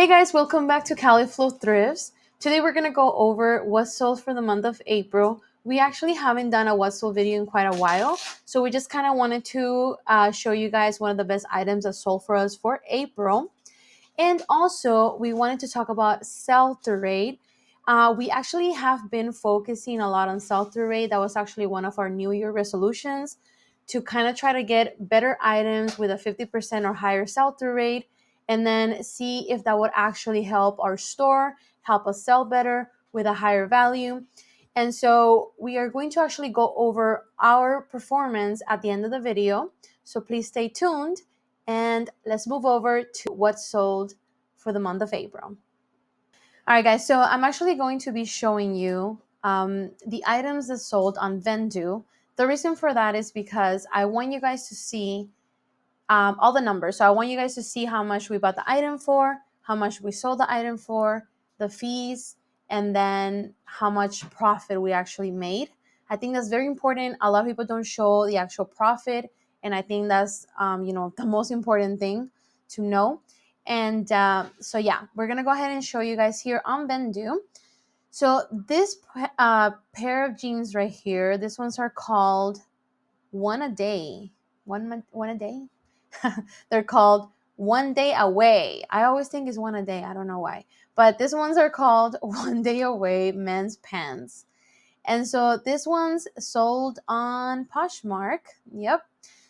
Hey guys, welcome back to Califlothrifts. Today we're going to go over what's sold for the month of April. We actually haven't done a what's sold video in quite a while, so we just kind of wanted to show you guys one of the best items that sold for us for April. And also, we wanted to talk about sell-through rate. We actually have been focusing a lot on sell-through rate. That was actually one of our New Year resolutions to kind of try to get better items with a 50% or higher sell-through rate, and then see if that would actually help our store, help us sell better with a higher value. And so we are going to actually go over our performance at the end of the video. So please stay tuned. And let's move over to what's sold for the month of April. All right, guys, so I'm actually going to be showing you the items that sold on Vendu. The reason for that is because I want you guys to see all the numbers. So I want you guys to see how much we bought the item for, how much we sold the item for, the fees, and then how much profit we actually made. I think that's very important. A lot of people don't show the actual profit, and I think that's the most important thing to know. And so yeah, we're gonna go ahead and show you guys here on Vendu. So this pair of jeans right here, these ones are called One a Day. One a Day. They're called One Day Away. I always think it's one a day. I don't know why. But these ones are called One Day Away men's pants. And so this one's sold on Poshmark. Yep.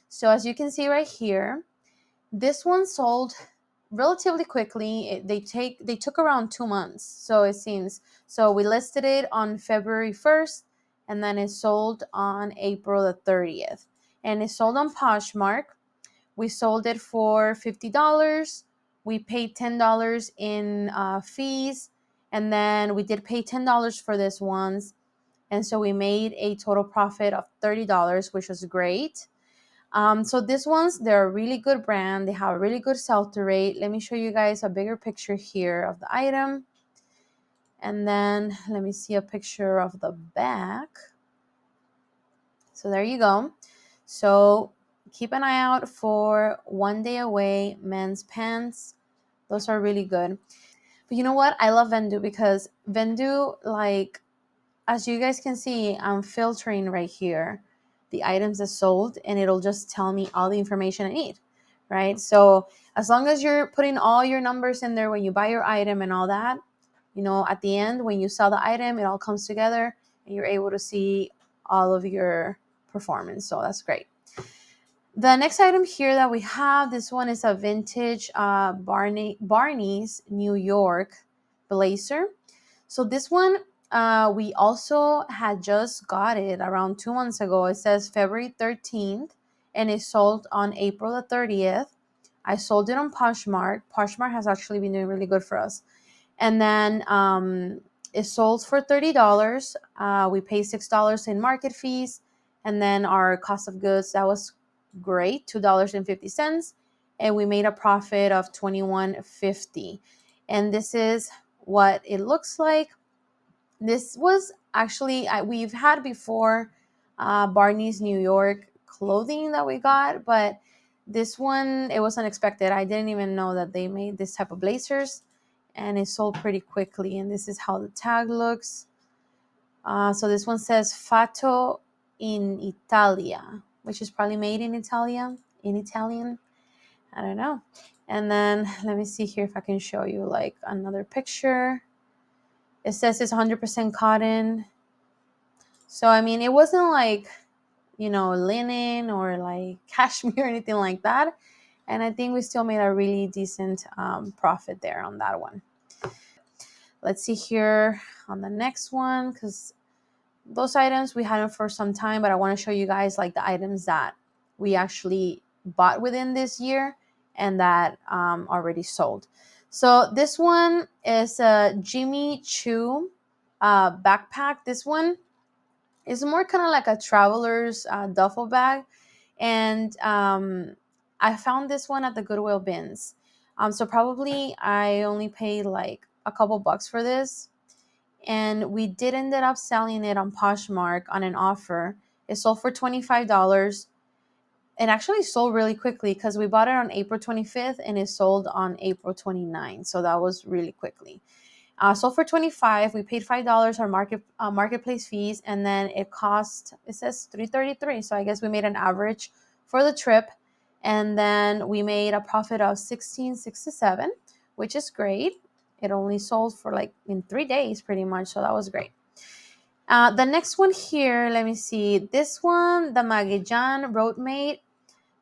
So as you can see right here, this one sold relatively quickly. They took around 2 months. So it seems. So we listed it on February 1st, and then it sold on April the 30th. And it sold on Poshmark. We sold it for $50. We paid $10 in fees, and then we did pay $10 for this ones. And so we made a total profit of $30, which was great. So these ones, they're a really good brand. They have a really good sell-through rate. Let me show you guys a bigger picture here of the item. And then let me see a picture of the back. So there you go. So keep an eye out for One Day Away men's pants. Those are really good. But you know what? I love Vendu because Vendu, like, as you guys can see, I'm filtering right here the items that sold, and it'll just tell me all the information I need, right? So as long as you're putting all your numbers in there when you buy your item and all that, at the end, when you sell the item, it all comes together and you're able to see all of your performance. So that's great. The next item here that we have, this one is a vintage Barney's New York blazer. So this one, we also had just got it around 2 months ago. It says February 13th, and it sold on April the 30th. I sold it on Poshmark. Poshmark has actually been doing really good for us. And then it sold for $30. We paid $6 in market fees, and then our cost of goods, that was great, $2.50, and we made a profit of $21.50. And this is what it looks like. This was actually, we've had before Barney's New York clothing that we got, but this one, it was unexpected. I didn't even know that they made this type of blazers, and it sold pretty quickly. And this is how the tag looks. So this one says Fatto in Italia, which is probably made in Italian. I don't know. And then let me see here if I can show you like another picture. It says it's 100% cotton. So, I mean, it wasn't like, linen or like cashmere or anything like that. And I think we still made a really decent profit there on that one. Let's see here on the next one, because those items we had them for some time, but I want to show you guys like the items that we actually bought within this year and that already sold. So this one is a Jimmy Choo backpack. This one is more kind of like a traveler's duffel bag, and I found this one at the Goodwill bins. So probably I only paid like a couple bucks for this, and we did ended up selling it on Poshmark on an offer. It sold for $25. it actually sold really quickly because we bought it on April 25th and it sold on April 29th. So that was really quickly. Sold for $25. We paid $5 on marketplace fees, and then it says $333. So I guess we made an average for the trip, and then we made a profit of $16.67, which is great. It only sold for like in 3 days pretty much, so that was great. The next one here, let me see. This one, the Magajan Roadmate.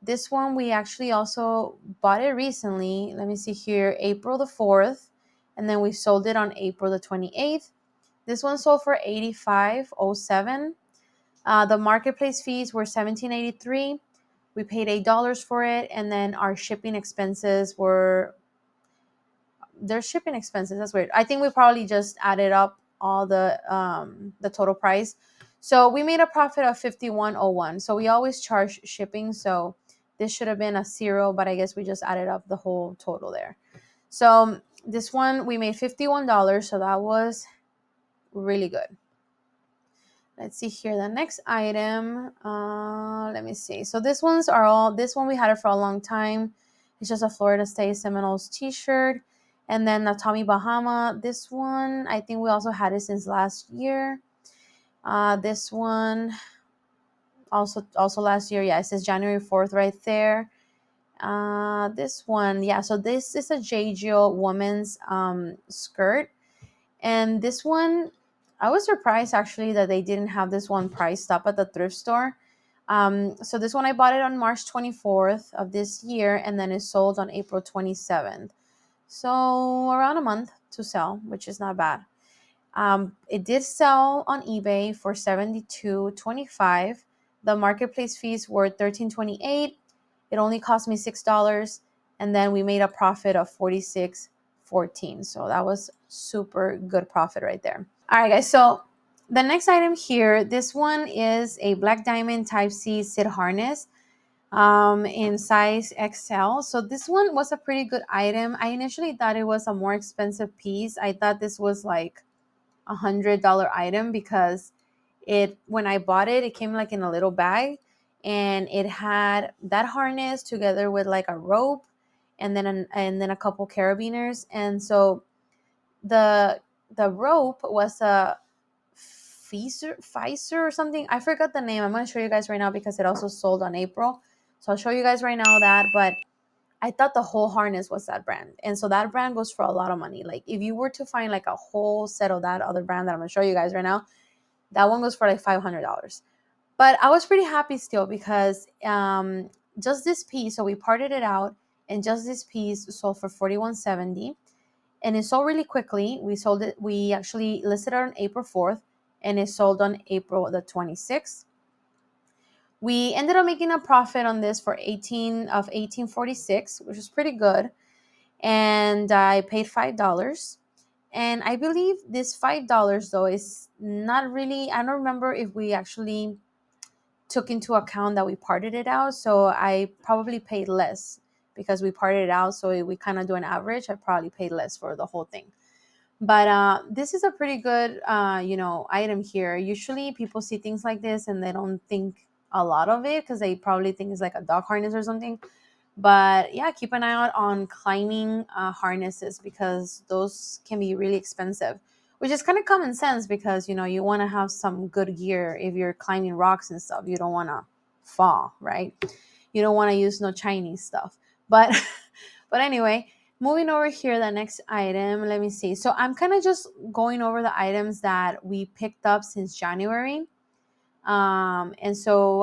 This one we actually also bought it recently. Let me see here, April the 4th, and then we sold it on April the 28th. This one sold for $85.07. The marketplace fees were $17.83. We paid $8 for it, and then our shipping expenses were their shipping expenses. That's weird. I think we probably just added up all the total price. So we made a profit of $51.01. So we always charge shipping. So this should have been a 0, but I guess we just added up the whole total there. So this one we made $51. So that was really good. Let's see here. The next item. Let me see. So this one we had it for a long time. It's just a Florida State Seminoles t-shirt. And then the Tommy Bahama. This one, I think we also had it since last year. This one also last year. Yeah, it says January 4th right there. This one, yeah. So this is a J. Jill woman's skirt. And this one, I was surprised actually that they didn't have this one priced up at the thrift store. So this one I bought it on March 24th of this year, and then it sold on April 27th. So around a month to sell, which is not bad. It did sell on eBay for $72.25. The marketplace fees were $13.28. It only cost me $6, and then we made a profit of $46.14. So that was super good profit right there. All right, guys. So the next item here, this one is a Black Diamond Type C sit harness in size XL. So this one was a pretty good item. I initially thought it was a more expensive piece. I thought this was like $100 item because when I bought it, it came like in a little bag, and it had that harness together with like a rope and then a couple carabiners. And so the rope was a Pfizer or something. I forgot the name. I'm going to show you guys right now because it also sold on April. So I'll show you guys right now that, but I thought the whole harness was that brand. And so that brand goes for a lot of money. Like if you were to find like a whole set of that other brand that I'm going to show you guys right now, that one goes for like $500. But I was pretty happy still because just this piece, so we parted it out, and just this piece sold for $41.70. And it sold really quickly. We actually listed it on April 4th, and it sold on April the 26th. We ended up making a profit on this for $18.46, which is pretty good. And I paid $5. And I believe this $5 though is not really, I don't remember if we actually took into account that we parted it out. So I probably paid less because we parted it out. So if we kind of do an average, I probably paid less for the whole thing. But this is a pretty good, item here. Usually people see things like this and they don't think a lot of it because they probably think it's like a dog harness or something. But yeah, keep an eye out on climbing harnesses because those can be really expensive, which is kind of common sense because, you want to have some good gear if you're climbing rocks and stuff. You don't want to fall, right? You don't want to use no Chinese stuff. But, but anyway, moving over here, the next item, let me see. So I'm kind of just going over the items that we picked up since January. And so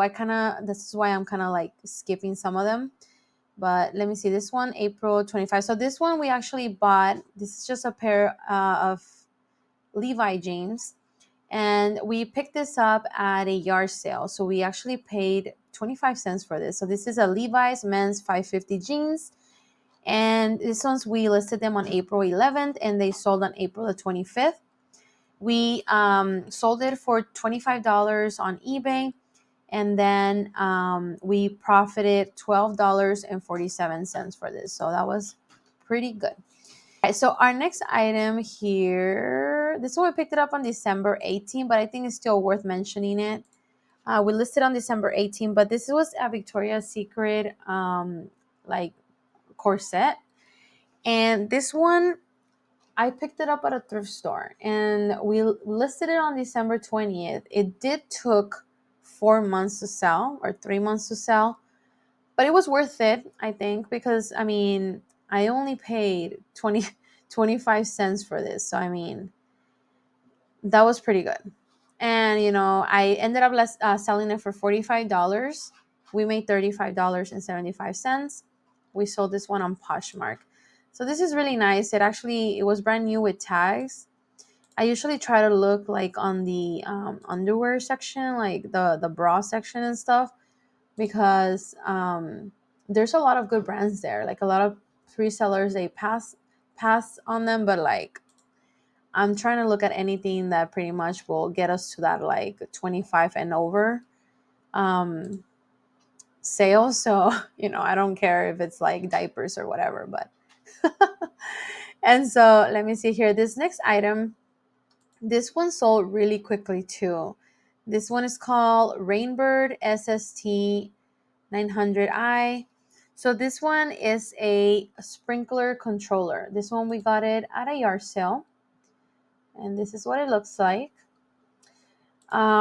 this is why I'm kind of like skipping some of them. But let me see, this one, April 25. So this one we actually bought. This is just a pair of Levi jeans. And we picked this up at a yard sale. So we actually paid 25 cents for this. So this is a Levi's men's 550 jeans. And these ones, we listed them on April 11th and they sold on April the 25th. We sold it for $25 on eBay. And then we profited $12.47 for this. So that was pretty good. All right, so our next item here, this one we picked it up on December 18th, but I think it's still worth mentioning it. We listed on December 18th, but this was a Victoria's Secret like corset. And this one, I picked it up at a thrift store and we listed it on December 20th. It did took 4 months to sell or 3 months to sell, but it was worth it, I think, because I mean, I only paid 25 cents for this. So I mean, that was pretty good. And I ended up selling it for $45. We made $35.75. We sold this one on Poshmark. So this is really nice. It was brand new with tags. I usually try to look like on the underwear section, like the bra section and stuff, because there's a lot of good brands there. Like a lot of resellers, they pass on them, but like I'm trying to look at anything that pretty much will get us to that like 25 and over um sales. So I don't care if it's like diapers or whatever, but and so let me see here. This next item, this one sold really quickly too. This one is called Rainbird SST 900i. So this one is a sprinkler controller. This one we got it at a yard sale, and this is what it looks like.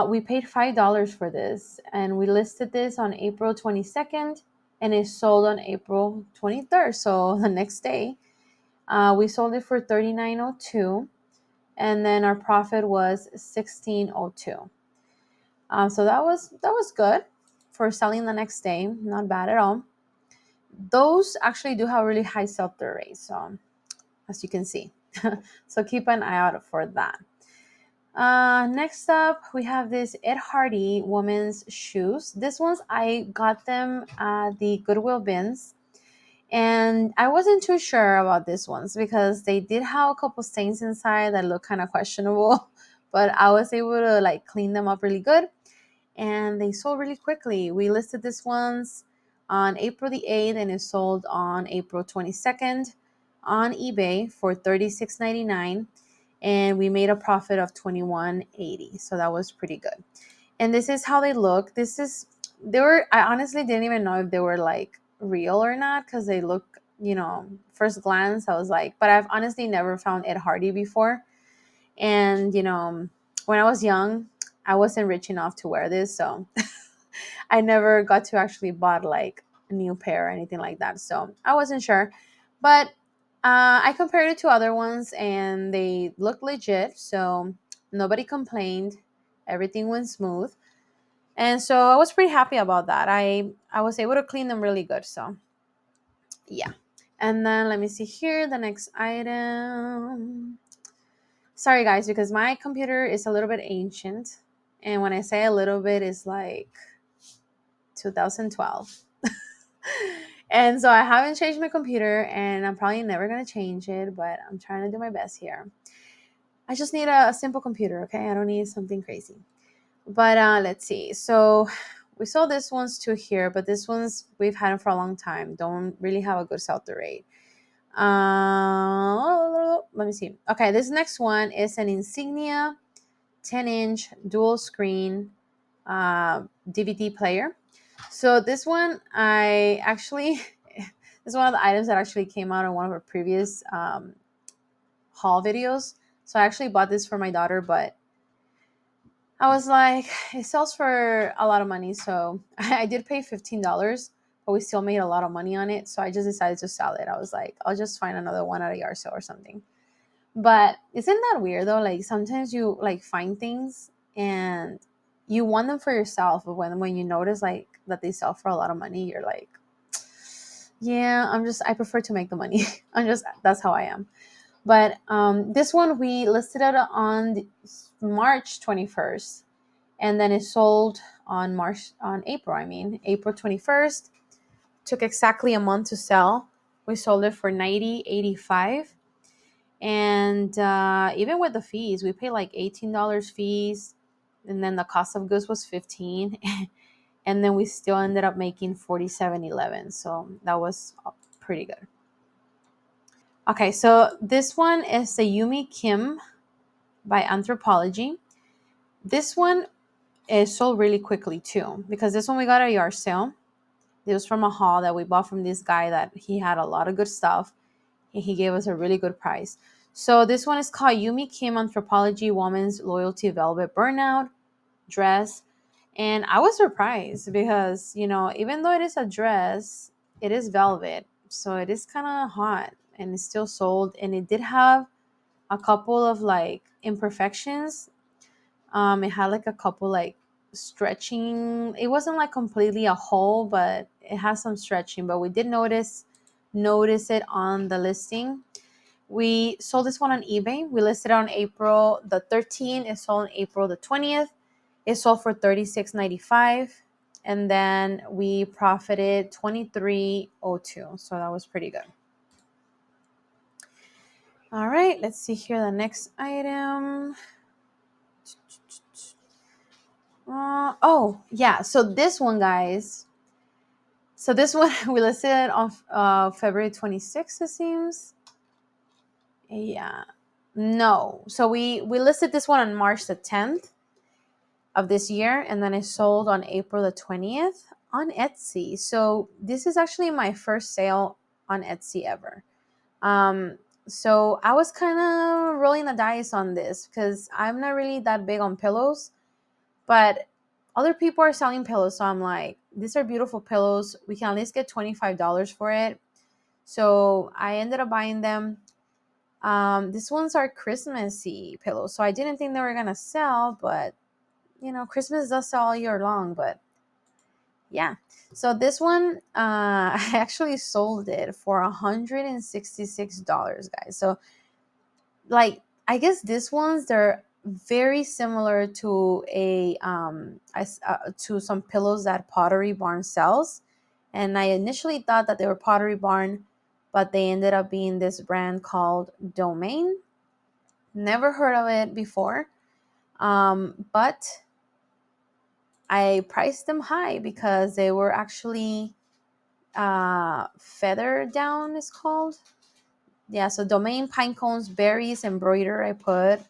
We paid $5 for this, and we listed this on April 22nd, and it sold on April 23rd. So the next day, we sold it for $39.02, and then our profit was $16.02. So that was good for selling the next day. Not bad at all. Those actually do have really high sell-through rates, so as you can see. So keep an eye out for that. Next up, we have this Ed Hardy women's shoes. This ones, I got them at the Goodwill bins, and I wasn't too sure about these ones because they did have a couple stains inside that look kind of questionable, but I was able to like clean them up really good, and they sold really quickly. We listed these ones on April the 8th, and it sold on April 22nd on eBay for $36.99. And we made a profit of $21.80. So that was pretty good. And this is how they look. I honestly didn't even know if they were like real or not, because they look, first glance, I was like, but I've honestly never found Ed Hardy before. And, when I was young, I wasn't rich enough to wear this. So I never got to actually bought like a new pair or anything like that. So I wasn't sure. But I compared it to other ones and they looked legit. So nobody complained. Everything went smooth. And so I was pretty happy about that. I was able to clean them really good. So yeah. And then let me see here. The next item. Sorry guys, because my computer is a little bit ancient. And when I say a little bit, it's like 2012. And so I haven't changed my computer, and I'm probably never going to change it, but I'm trying to do my best here. I just need a simple computer, okay? I don't need something crazy. But let's see. So we saw this ones too here, but this ones we've had them for a long time. Don't really have a good sell-through rate. Let me see. Okay, this next one is an Insignia 10-inch dual screen DVD player. So this one, this is one of the items that actually came out in one of our previous haul videos. So I actually bought this for my daughter, but I was like, it sells for a lot of money. So I did pay $15, but we still made a lot of money on it. So I just decided to sell it. I was like, I'll just find another one at a yard sale or something. But isn't that weird though? Like sometimes you like find things and you want them for yourself, but when you notice like that they sell for a lot of money, you're like, yeah, I prefer to make the money. That's how I am. But this one we listed it on March 21st, and then it sold on April 21st. Took exactly a month to sell. We sold it for $90.85. And even with the fees, we paid like $18 fees, and then the cost of goods was $15. And then we still ended up making $47.11. So that was pretty good. Okay, so this one is the Yumi Kim by Anthropology. This one, it sold really quickly too, because this one we got at a yard sale. It was from a haul that we bought from this guy that he had a lot of good stuff, and he gave us a really good price. So this one is called Yumi Kim Anthropology Woman's Loyalty Velvet Burnout Dress. And I was surprised because, even though it is a dress, it is velvet. So it is kind of hot, and it's still sold. And it did have a couple of like imperfections. It had like a couple like stretching. It wasn't like completely a hole, but it has some stretching. But we did notice it on the listing. We sold this one on eBay. We listed it on April the 13th. It sold on April the 20th. It sold for $36.95. And then we profited $23.02. So that was pretty good. All right, let's see here the next item. Oh, yeah. So this one, guys. So this one we listed it on February 26th, it seems. Yeah. No. So we listed this one on March the 10th of this year, and then it sold on April the 20th on Etsy. So this is actually my first sale on Etsy ever. So I was kind of rolling the dice on this because I'm not really that big on pillows, but other people are selling pillows. So I'm like, these are beautiful pillows. We can at least get $25 for it. So I ended up buying them. These ones are Christmassy pillows. So I didn't think they were going to sell, but Christmas does sell all year long. But yeah. So this one, I actually sold it for $166, guys. So like, I guess these ones, they're very similar to to some pillows that Pottery Barn sells. And I initially thought that they were Pottery Barn, but they ended up being this brand called Domain. Never heard of it before. But I priced them high because they were actually feather down is called. Yeah, so Domain pine cones, berries, embroider I put,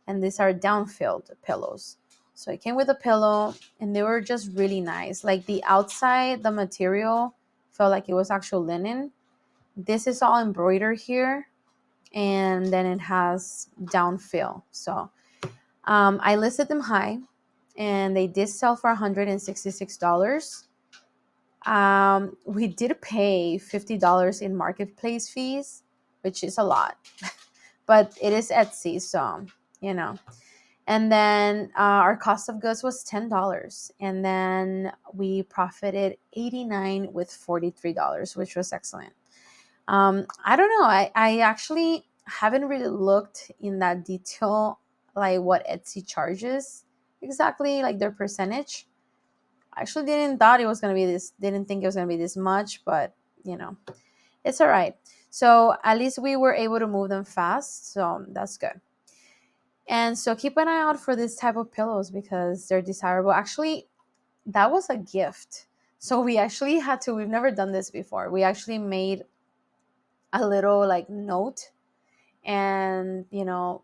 and these are down-filled pillows. So it came with a pillow, and they were just really nice. Like the outside, the material felt like it was actual linen. This is all embroidered here, and then it has down-fill. So I listed them high, and they did sell for $166. We did pay $50 in marketplace fees, which is a lot, but it is Etsy, so you know. And then our cost of goods was $10, and then we profited 89 with $43, which was excellent. I don't know. I actually haven't really looked in that detail, like what Etsy charges exactly, like their percentage. I actually didn't thought it was gonna be this. Didn't think it was gonna be this much, but it's all right. So at least we were able to move them fast, so that's good. And so keep an eye out for this type of pillows because they're desirable. Actually, that was a gift. So we actually had to. We've never done this before. We actually made a little like note, and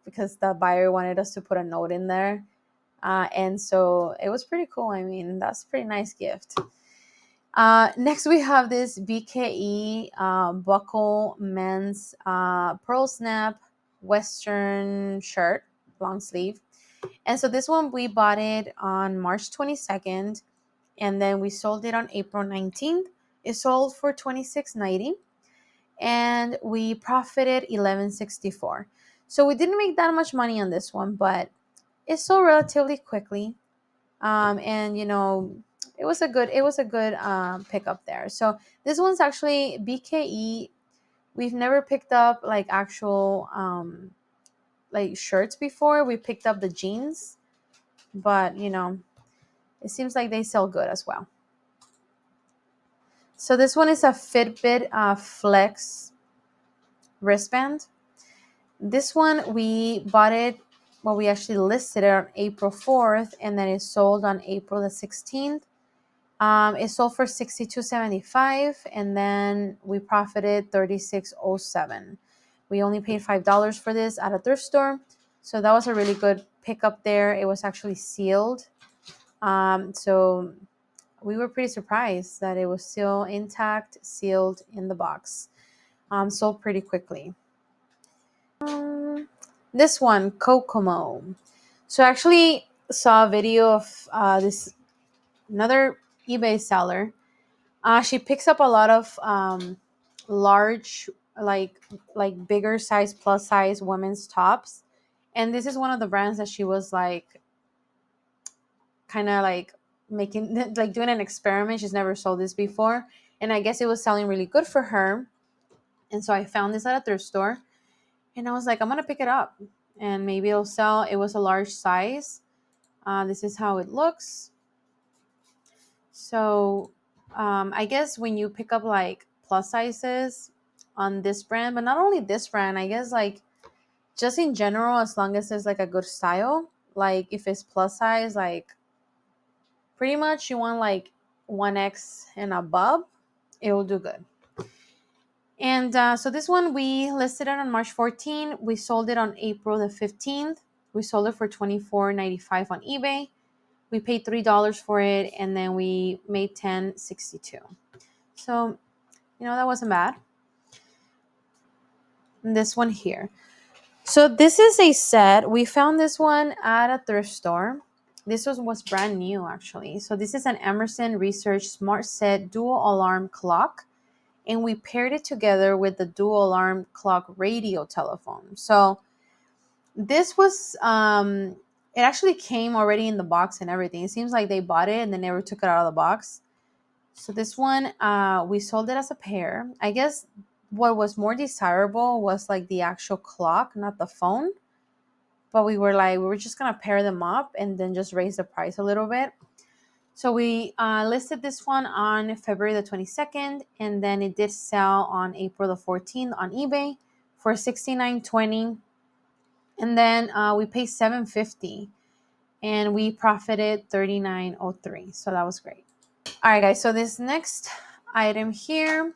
because the buyer wanted us to put a note in there, and so it was pretty cool. I mean, that's a pretty nice gift. Next, we have this BKE buckle men's pearl snap Western shirt, long sleeve. And so this one, we bought it on March 22nd, and then we sold it on April 19th. It sold for $26.90, and we profited $11.64. So we didn't make that much money on this one, but it sold relatively quickly. And it was a good pickup there. So this one's actually BKE. We've never picked up like actual like shirts before. We picked up the jeans, but it seems like they sell good as well. So this one is a Fitbit Flex wristband. This one we bought it. Well, we actually listed it on April 4th, and then it sold on April the 16th. It sold for $62.75, and then we profited $36.07. We only paid $5 for this at a thrift store, so that was a really good pickup there. It was actually sealed, So we were pretty surprised that it was still intact, sealed in the box. Sold pretty quickly. This one, Kokomo. So I actually saw a video of this another eBay seller. She picks up a lot of large, like bigger size, plus size women's tops, and this is one of the brands that she was like, kind of like making like doing an experiment. She's never sold this before, and I guess it was selling really good for her. And so I found this at a thrift store, and I was like, I'm gonna pick it up, and maybe it'll sell. It was a large size. This is how it looks. So I guess when you pick up like plus sizes on this brand, but not only this brand, I guess like just in general, as long as it's like a good style, like if it's plus size, like pretty much you want like 1X and above, it will do good. And so this one, we listed it on March 14. We sold it on April the 15th. We sold it for $24.95 on eBay. We paid $3 for it, and then we made $10.62. So, that wasn't bad. And this one here. So this is a set. We found this one at a thrift store. This was brand new, actually. So this is an Emerson Research Smart Set dual alarm clock, and we paired it together with the dual alarm clock radio telephone. So this was it actually came already in the box and everything. It seems like they bought it and they never took it out of the box. So this one, we sold it as a pair. I guess what was more desirable was like the actual clock, not the phone. But we were just gonna pair them up and then just raise the price a little bit. So we listed this one on February the 22nd, and then it did sell on April the 14th on eBay for $69.20. And then we paid $7.50, and we profited $39.03. So that was great. All right, guys. So this next item here,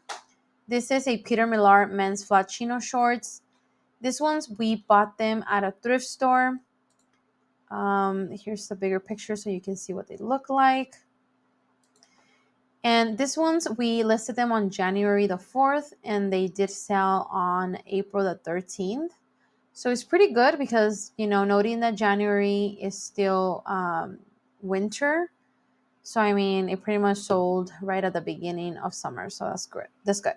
this is a Peter Millar men's flat chino shorts. These ones, we bought them at a thrift store. Here's the bigger picture so you can see what they look like. And these ones, we listed them on January the 4th, and they did sell on April the 13th. So it's pretty good because, noting that January is still winter. So, I mean, it pretty much sold right at the beginning of summer. So that's good. That's good.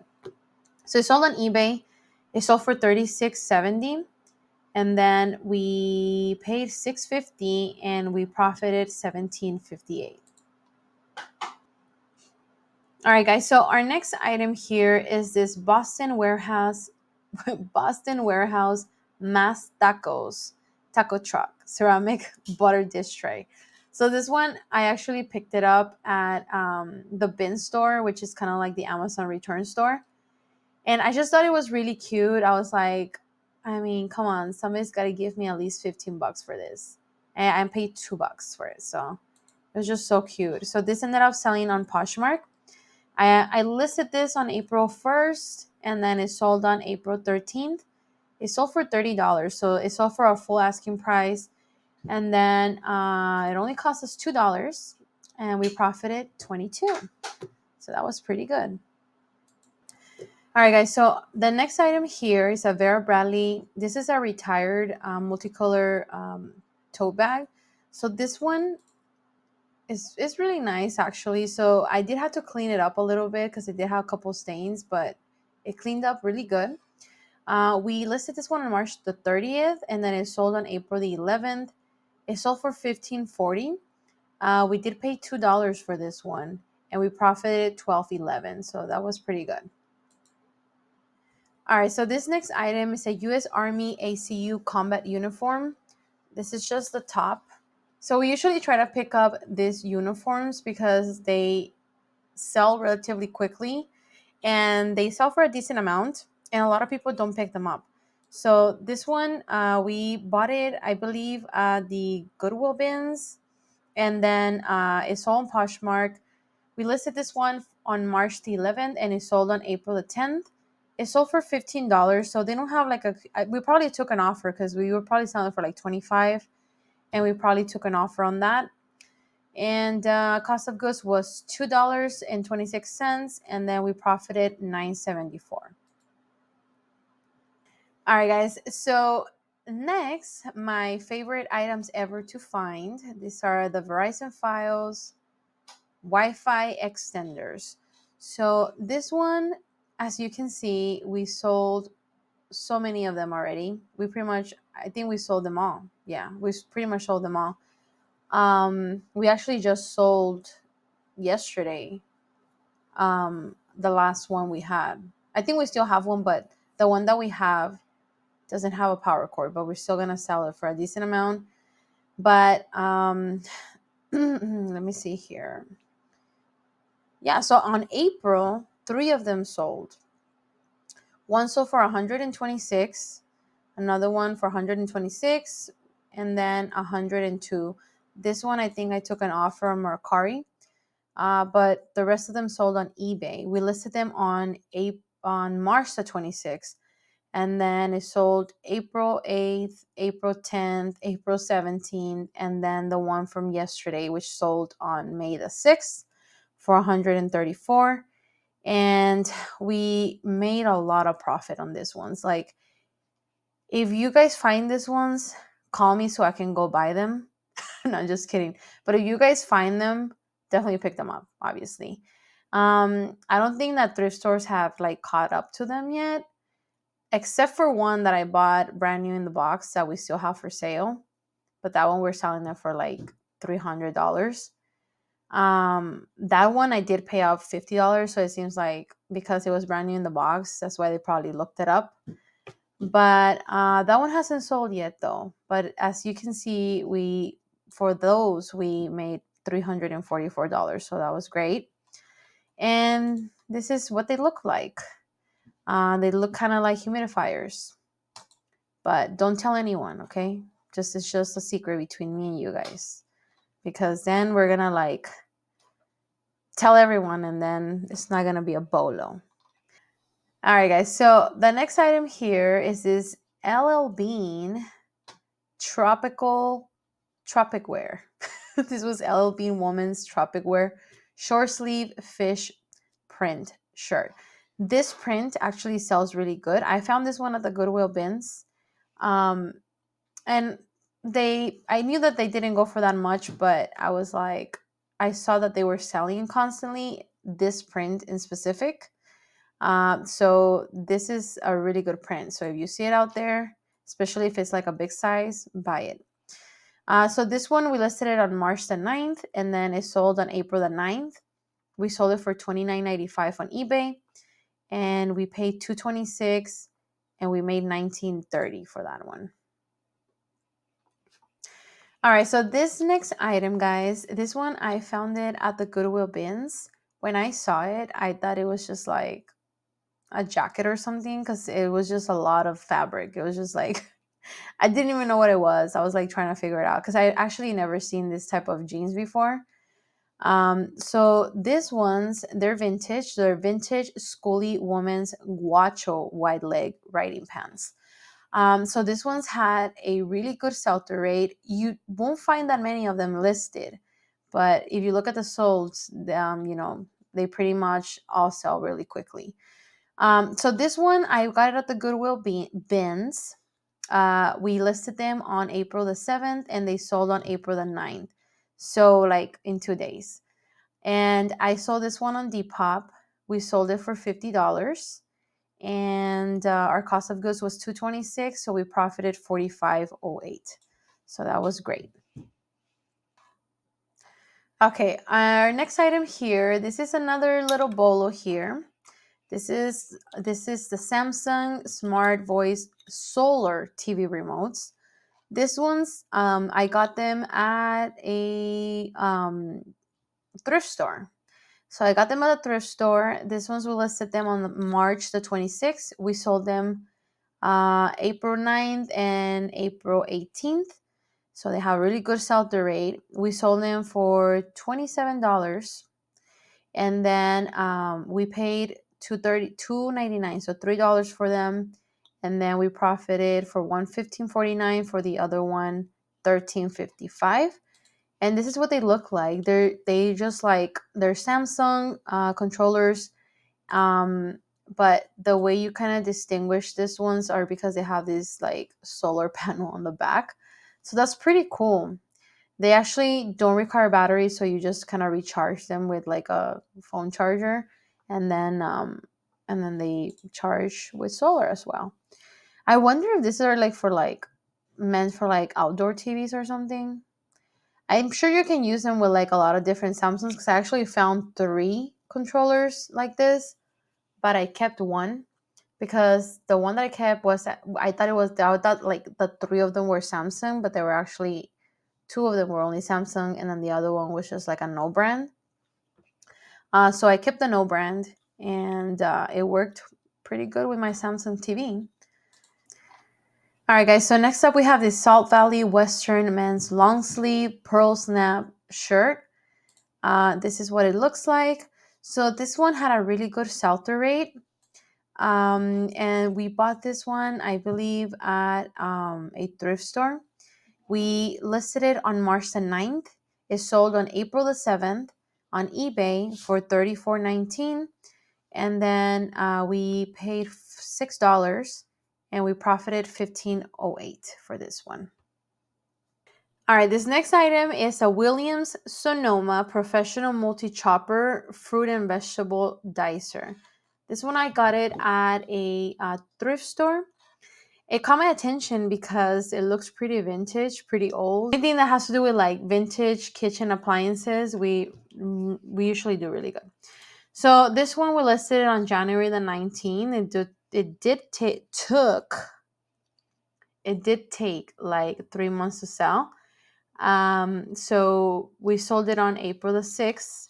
So it sold on eBay. It sold for $36.70. And then we paid $6.50 and we profited $17.58. All right, guys. So our next item here is this Boston Warehouse Mass Tacos taco truck ceramic butter dish tray. So this one, I actually picked it up at the bin store, which is kind of like the Amazon return store. And I just thought it was really cute. I was like, I mean, come on, somebody's got to give me at least $15 for this. And I paid $2 for it. So it was just so cute. So this ended up selling on Poshmark. I listed this on April 1st, and then it sold on April 13th. It sold for $30. So it sold for a full asking price. And then it only cost us $2, and we profited $22. So that was pretty good. All right, guys. So the next item here is a Vera Bradley. This is a retired multicolor tote bag. So this one is really nice, actually. So I did have to clean it up a little bit because it did have a couple stains, but it cleaned up really good. We listed this one on March the 30th, and then it sold on April the 11th. It sold for $15.40. We did pay $2 for this one, and we profited $12.11. So that was pretty good. All right, so this next item is a U.S. Army ACU combat uniform. This is just the top. So we usually try to pick up these uniforms because they sell relatively quickly and they sell for a decent amount, and a lot of people don't pick them up. So this one, we bought it, I believe, the Goodwill bins, and then it sold on Poshmark. We listed this one on March the 11th, and it sold on April the 10th. It sold for $15, so they don't have like we probably took an offer because we were probably selling for like $25, and we probably took an offer on that. And cost of goods was $2.26, and then we profited $9.74. All right, guys. So next, my favorite items ever to find. These are the Verizon files, Wi-Fi extenders. So this one, as you can see, we sold so many of them already. I think we sold them all. Yeah, we pretty much sold them all. We actually just sold yesterday the last one we had. I think we still have one, but the one that we have doesn't have a power cord, but we're still gonna sell it for a decent amount. But let me see here. Yeah, so on April, 3 of them sold. One sold for 126, another one for 126, and then 102. This one I think I took an offer on Mercari, but the rest of them sold on eBay. We listed them on March the 26th, and then it sold April 8th, April 10th, April 17th, and then the one from yesterday, which sold on May the 6th for 134. And we made a lot of profit on these ones. Like, if you guys find these ones, call me so I can go buy them. No, just kidding. But if you guys find them, definitely pick them up, obviously. I don't think that thrift stores have like caught up to them yet, except for one that I bought brand new in the box that we still have for sale. But that one we're selling it for like $300. That one I did pay out $50, so it seems like because it was brand new in the box, that's why they probably looked it up. But that one hasn't sold yet though. But as you can see, for those we made $344, so that was great. And this is what they look like. They look kind of like humidifiers, but don't tell anyone, okay? It's just a secret between me and you guys, because then we're gonna like tell everyone, and then it's not gonna be a bolo. All right, guys. So the next item here is this LL Bean tropic wear. This was LL Bean Woman's tropic wear short sleeve fish print shirt. This print actually sells really good. I found this one at the Goodwill bins. Um, and I knew that they didn't go for that much, but I was like, I saw that they were selling constantly this print in specific. So this is a really good print. So if you see it out there, especially if it's like a big size, buy it. So this one, we listed it on March the 9th, and then it sold on April the 9th. We sold it for $29.95 on eBay, and we paid $226, and we made $19.30 for that one. All right, so this next item, guys, this one I found it at the Goodwill bins. When I saw it, I thought it was just like a jacket or something, because it was just a lot of fabric. It was just like, I didn't even know what it was. I was like trying to figure it out because I actually never seen this type of jeans before. So these ones, they're vintage. They're vintage schooly women's guacho wide leg riding pants. So this one's had a really good sell-through rate. You won't find that many of them listed, but if you look at the solds, they pretty much all sell really quickly. So this one, I got it at the Goodwill bins. We listed them on April the 7th, and they sold on April the 9th. So like in 2 days. And I sold this one on Depop. We sold it for $50, and our cost of goods was $226, so we profited $45.08. So that was great. Okay, our next item here. This is another little bolo here. This is the Samsung Smart Voice Solar TV remotes. This one's I got them at a thrift store. So I got them at a thrift store. This ones we listed them on March the 26th. We sold them April 9th and April 18th. So they have really good sell-through rate. We sold them for $27, and then we paid $2.99, so $3 for them, and then we profited for one $15.49, for the other one $13.55. And this is what they look like. They just like they're Samsung controllers, um, but the way you kind of distinguish these ones are because they have this like solar panel on the back, so that's pretty cool. They actually don't require batteries, so you just kind of recharge them with like a phone charger, and then they charge with solar as well. I wonder if these are like for like meant for like outdoor TVs or something. I'm sure you can use them with like a lot of different Samsungs, because I actually found three controllers like this, but I kept one because the one that I kept was I thought it was I thought like the three of them were Samsung, but they were actually two of them were only Samsung, and then the other one was just like a no brand. So I kept the no brand, and it worked pretty good with my Samsung TV. All right, guys. So next up, we have this Salt Valley Western men's long sleeve pearl snap shirt. This is what it looks like. So this one had a really good sell-through rate. And we bought this one, I believe, at a thrift store. We listed it on March the 9th. It sold on April the 7th on eBay for $34.19. And then we paid $6 and we profited $15.08 for this one. All right, this next item is a Williams Sonoma Professional Multi-Chopper Fruit and Vegetable Dicer. This one I got it at a thrift store. It caught my attention because it looks pretty vintage, pretty old. Anything that has to do with like vintage kitchen appliances, we usually do really good. So this one we listed on January the 19th. It did take like 3 months to sell. So we sold it on April the 6th,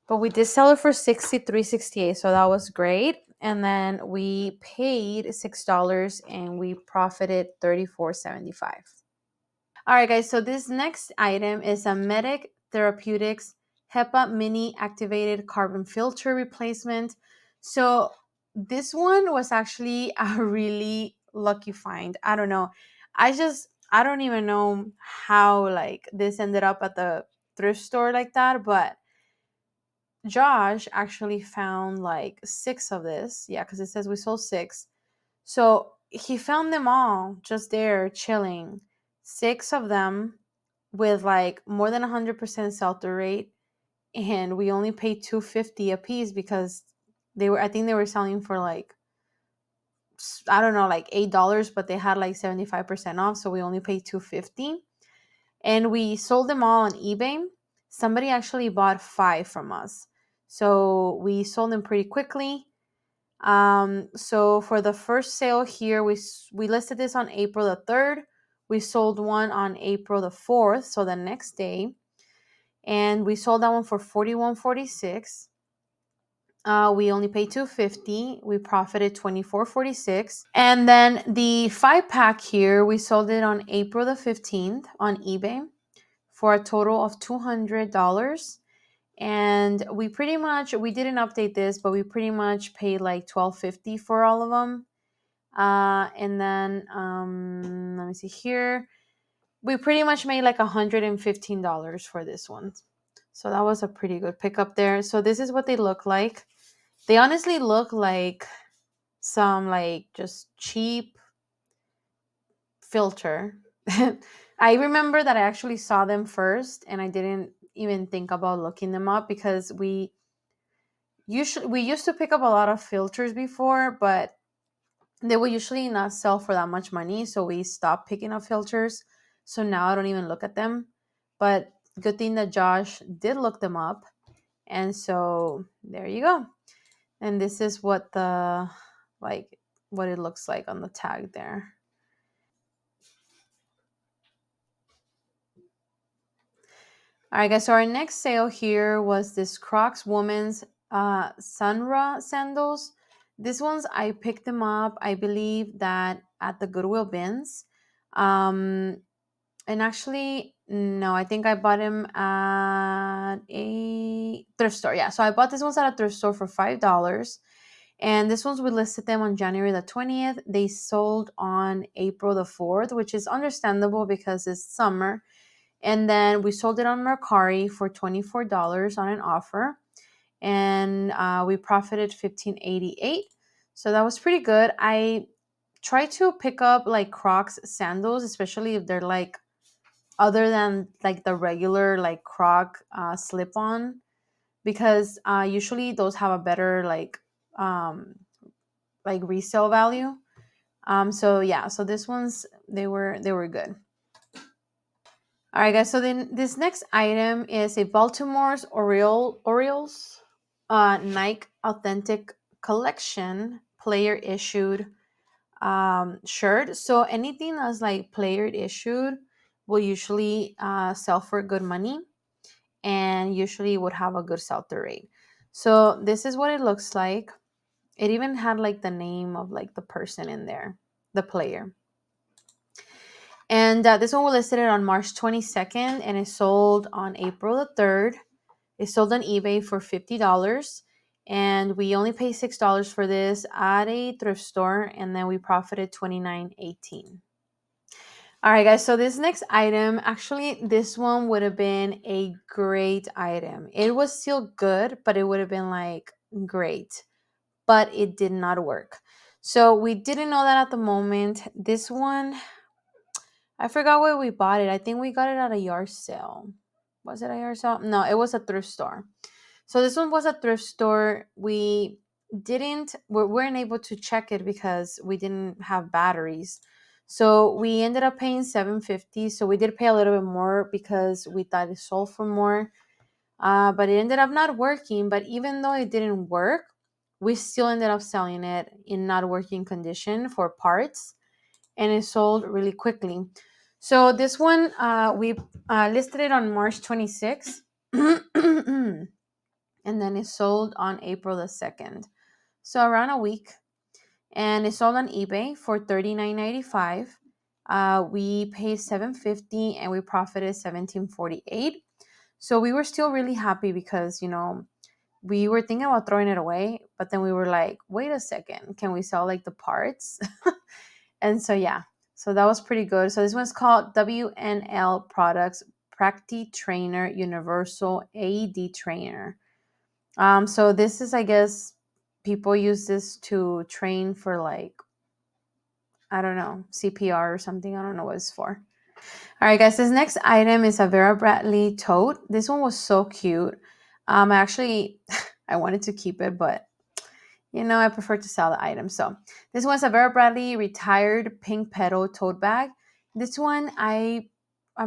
but we did sell it for $63.68, so that was great. And then we paid $6 and we profited $34.75. All right, guys. So this next item is a Medic Therapeutics HEPA mini activated carbon filter replacement. So this one was actually a really lucky find. I don't know. I don't even know how like this ended up at the thrift store like that, but Josh actually found like six of this. Yeah, because it says we sold six. So he found them all just there chilling. Six of them with like more than 100% sell-through rate, and we only paid $2.50 a piece because I think they were selling for like, I don't know, like $8, but they had like 75% off, so we only paid $2.50. And we sold them all on eBay. Somebody actually bought 5 from us, so we sold them pretty quickly. So for the first sale here, we listed this on April the 3rd. We sold one on April the 4th, so the next day, and we sold that one for $41.46. We only paid $2.50. We profited $24.46. And then the 5-pack here, we sold it on April the 15th on eBay for a total of $200. And we didn't update this, but we pretty much paid like $12.50 for all of them. And then let me see here. We pretty much made like $115 for this one. So that was a pretty good pickup there. So this is what they look like. They honestly look like some like just cheap filter. I remember that I actually saw them first and I didn't even think about looking them up because we used to pick up a lot of filters before, but they will usually not sell for that much money, so we stopped picking up filters. So now I don't even look at them. But good thing that Josh did look them up. And so there you go. And this is what what it looks like on the tag there. All right, guys. So our next sale here was this Crocs women's Sunra sandals. These ones I picked them up, I believe that at the Goodwill bins. And actually, no, I think I bought them at a thrift store. Yeah, so I bought these ones at a thrift store for $5. And this ones, we listed them on January the 20th. They sold on April the 4th, which is understandable because it's summer. And then we sold it on Mercari for $24 on an offer, and we profited 15.88. So that was pretty good. I try to pick up like Crocs sandals, especially if they're like other than like the regular like Croc slip on, because usually those have a better um like resale value. So yeah, so this ones they were good. All right, guys. So then this next item is a Baltimore's Orioles Nike Authentic Collection player issued shirt. So anything that's like player issued will usually sell for good money, and usually would have a good sell-through rate. So this is what it looks like. It even had like the name of like the person in there, the player. And this one was listed on March 22nd, and it sold on April the 3rd. It sold on eBay for $50. And we only paid $6 for this at a thrift store, and then we profited $29.18. All right, guys. So this next item, actually, this one would have been a great item. It was still good, but it would have been like great, but it did not work. So we didn't know that at the moment. This one, I forgot where we bought it. I think we got it at a yard sale. Was it a yard sale? No, it was a thrift store. So this one was a thrift store. We weren't able to check it because we didn't have batteries. So we ended up paying $7.50. So we did pay a little bit more because we thought it sold for more. But it ended up not working. But even though it didn't work, we still ended up selling it in not working condition for parts, and it sold really quickly. So this one, we listed it on March 26th. And then it sold on April the 2nd. So around a week. And it sold on eBay for $39.95. We paid $7.50 and we profited $17.48. So we were still really happy because, we were thinking about throwing it away, but then we were like, wait a second, can we sell like the parts? And so yeah, so that was pretty good. So this one's called WNL Products Practi Trainer Universal AED Trainer. So this is, I guess, people use this to train for like, I don't know, CPR or something. I don't know what it's for. All right, guys, this next item is a Vera Bradley tote. This one was so cute. Actually, I wanted to keep it, but I prefer to sell the item. So this one's a Vera Bradley retired pink petal tote bag. This one, I'm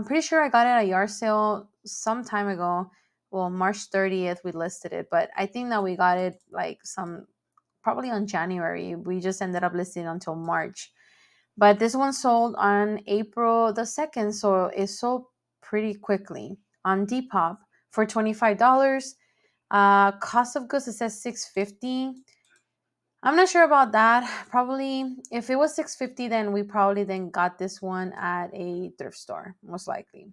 pretty sure I got it at a yard sale some time ago. Well, March 30th, we listed it, but I think that we got it like probably on January. We just ended up listing it until March. But this one sold on April the 2nd, so it sold pretty quickly on Depop for $25. Cost of goods, it says $6.50. I'm not sure about that. Probably if it was $6.50, then we probably then got this one at a thrift store, most likely.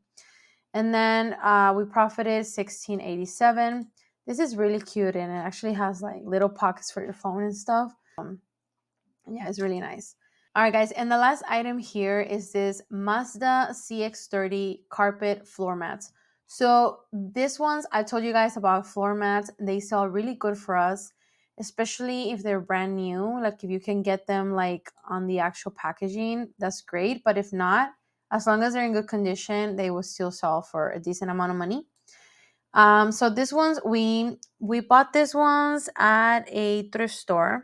And then we profited $16.87. This is really cute, and it actually has like little pockets for your phone and stuff. Yeah, it's really nice. All right, guys, and the last item here is this Mazda CX-30 carpet floor mats. So this ones, I told you guys about floor mats. They sell really good for us, especially if they're brand new. Like if you can get them like on the actual packaging, that's great. But if not, as long as they're in good condition, they will still sell for a decent amount of money. So these ones, we bought these ones at a thrift store,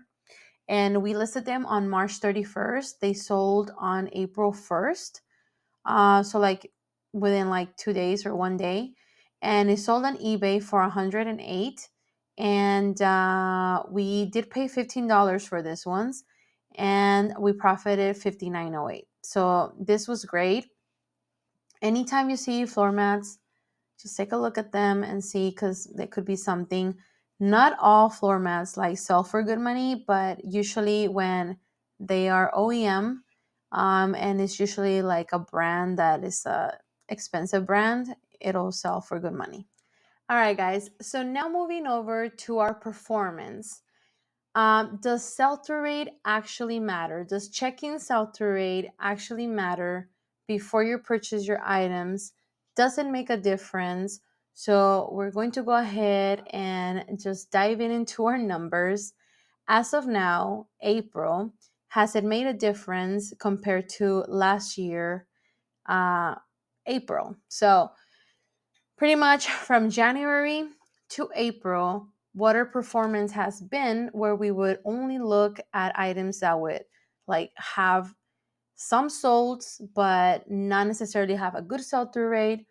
and we listed them on March 31st. They sold on April 1st. So like within like 2 days or one day. And it sold on eBay for 108. And we did pay $15 for this ones. And we profited $59.08. So this was great. Anytime you see floor mats, just take a look at them and see, because there could be something. Not all floor mats like sell for good money, but usually when they are OEM, and it's usually like a brand that is a expensive brand, it'll sell for good money. All right, guys. So now moving over to our performance. Does sell-through rate actually matter? Does checking sell-through rate actually matter before you purchase your items doesn't make a difference. So we're going to go ahead and just dive into our numbers. As of now, April, has it made a difference compared to last year, April? So pretty much from January to April, what our performance has been, where we would only look at items that would like have some solds but not necessarily have a good sell-through rate,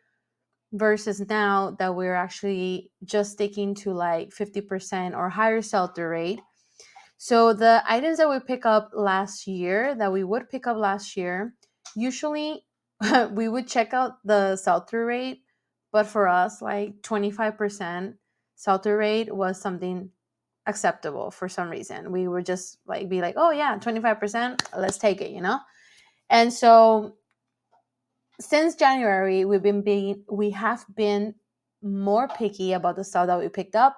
versus now that we're actually just sticking to like 50% or higher sell-through rate. So the items that we pick up last year, that we would pick up last year, usually we would check out the sell-through rate, but for us, like 25% sell-through rate was something acceptable for some reason. We would just like be like, oh yeah, 25%, let's take it, you know? And so since January, we have been more picky about the stuff that we picked up.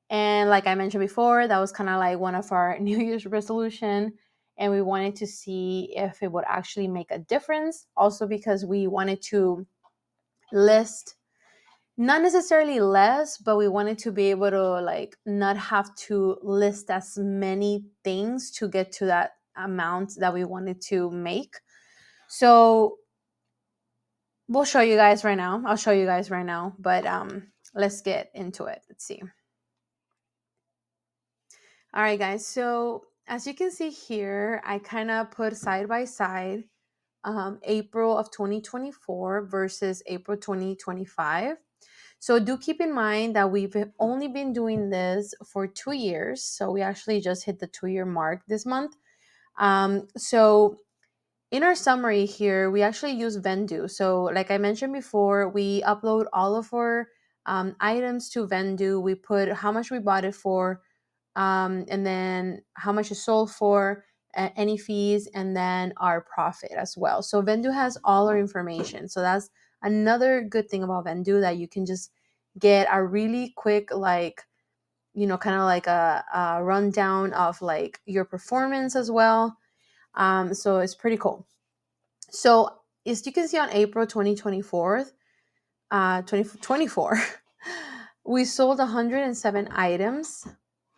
And like I mentioned before, that was kind of like one of our New Year's resolution. And we wanted to see if it would actually make a difference. Also because we wanted to list, not necessarily less, but we wanted to be able to like not have to list as many things to get to that amount that we wanted to make. So we'll show you guys right now. I'll show you guys right now, but let's get into it. Let's see. All right, guys. So as you can see here, I kind of put side by side April of 2024 versus April 2025. So do keep in mind that we've only been doing this for 2 years. So we actually just hit the 2-year mark this month. So in our summary here, we actually use Vendu. So like I mentioned before, we upload all of our items to Vendu. We put how much we bought it for, and then how much it sold for, any fees, and then our profit as well. So Vendu has all our information. So that's another good thing about Vendu, that you can just get a really quick, like, kind of like a rundown of like your performance as well. So it's pretty cool. So as you can see on April 2024, 2024, we sold 107 items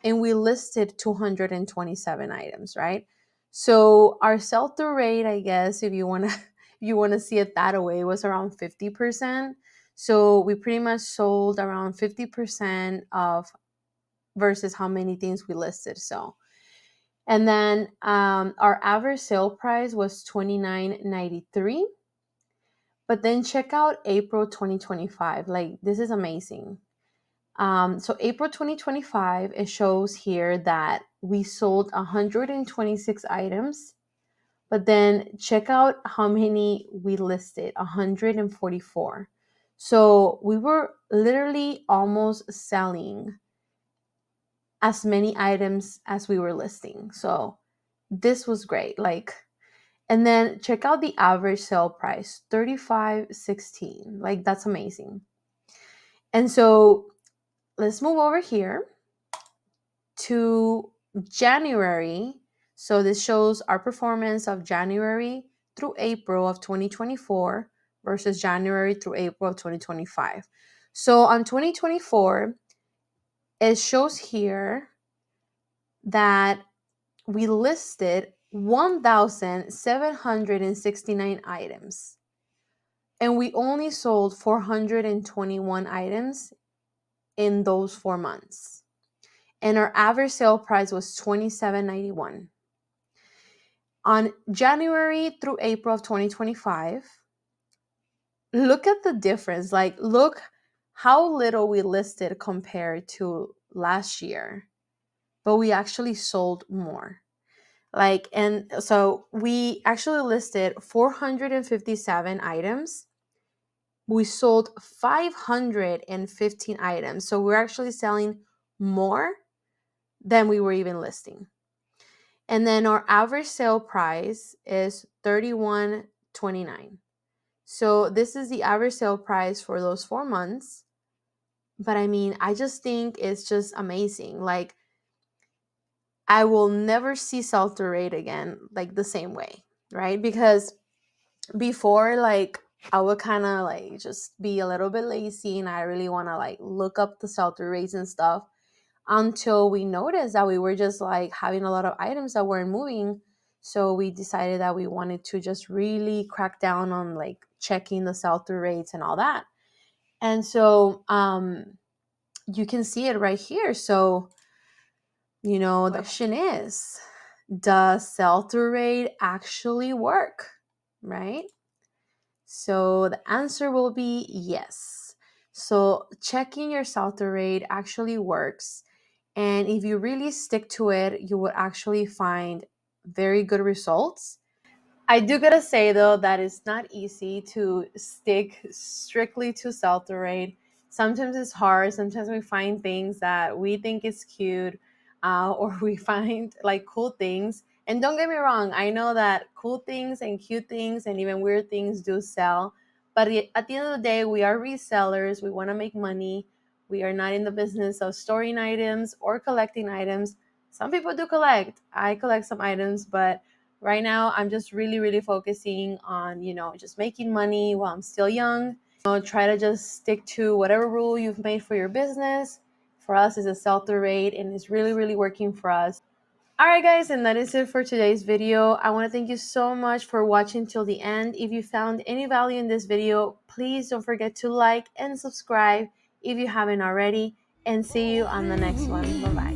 and we listed 227 items, right? So our sell-through rate, I guess, if you want to if you want to see it that way, was around 50%. So we pretty much sold around 50% of versus how many things we listed. So, and then our average sale price was $29.93. But then check out April 2025. Like, this is amazing. So April 2025, it shows here that we sold 126 items, but then check out how many we listed, 144. So we were literally almost selling as many items as we were listing. So this was great. Like, and then check out the average sale price, $35.16. Like, that's amazing. And so let's move over here to January. So this shows our performance of January through April of 2024 versus January through April of 2025. So on 2024, it shows here that we listed 1,769 items and we only sold 421 items in those 4 months. And our average sale price was $27.91. On January through April of 2025, look at the difference. Like, look how little we listed compared to last year, but we actually sold more. Like, and so we actually listed 457 items. We sold 515 items. So we're actually selling more than we were even listing. And then our average sale price is $31.29. So this is the average sale price for those 4 months. But I mean, I just think it's just amazing. Like, I will never see sell-through rate again like the same way, right? Because before, like, I would kind of like just be a little bit lazy and I really want to like look up the sell-through rates and stuff until we noticed that we were just like having a lot of items that weren't moving. So we decided that we wanted to just really crack down on like checking the sell-through rates and all that. And so you can see it right here. So, the question is, does sell-through rate actually work, right? So the answer will be yes. So checking your sell-through rate actually works. And if you really stick to it, you will actually find very good results. I do gotta say though that it's not easy to stick strictly to sell-through rate. Sometimes it's hard. Sometimes we find things that we think is cute, or we find like cool things. And don't get me wrong, I know that cool things and cute things and even weird things do sell. But at the end of the day, we are resellers. We want to make money. We are not in the business of storing items or collecting items. Some people do collect. I collect some items, but right now I'm just really really focusing on just making money while I'm still young. Try to just stick to whatever rule you've made for your business. For us is a sell-through rate and it's really really working for us. All right guys, and that is it for today's video. I want to thank you so much for watching till the end. If you found any value in this video, please don't forget to like and subscribe if you haven't already, and see you on the next one. Bye bye.